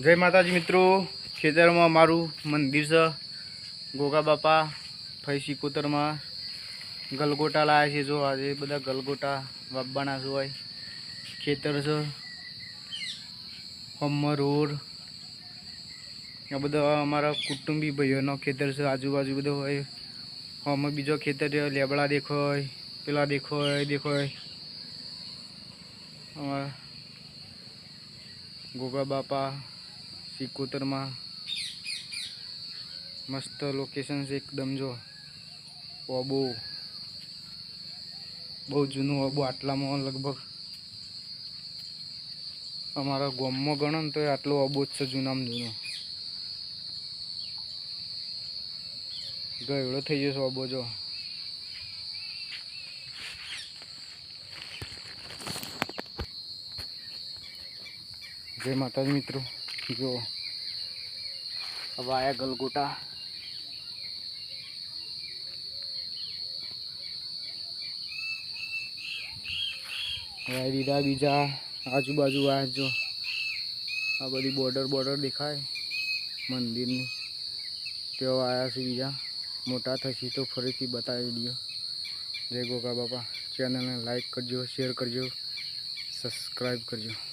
जय माताजी मित्रों, खेतर में अमरु मंदिर से गोगा बापा फई सिकोतर में गलगोटा लाया है। जो आज बदा गलगोटा बाबाना जो है खेतर से हम रोड आ बदा अमरा कुटुंबी भाईओ खेतर से आजूबाजू बधो है। हम बीजो खेतर लेबड़ा देखो पेला देखो देखो गोगा बापा सिकोतर में मस्त लोकेशन से एकदम जो ओबो बहुत जूनू ओबो आटला में लगभग अमरा गाम में गणो तो आटलो ओबो ज जूना में जूनो गयड़ो थी जशे ओबो जो। जय माताजी मित्रों, जो अब आया गलगोटा दीदा बीजा आजूबाजू आया जो आ बड़ी बॉर्डर बॉर्डर दिखाए मंदिर नी तो आया से बीजा मोटा थी तो फरीथी बता विडियो। जय गोगा बापा। चैनल ने लाइक करजो, शेर करजो, सब्सक्राइब करजो।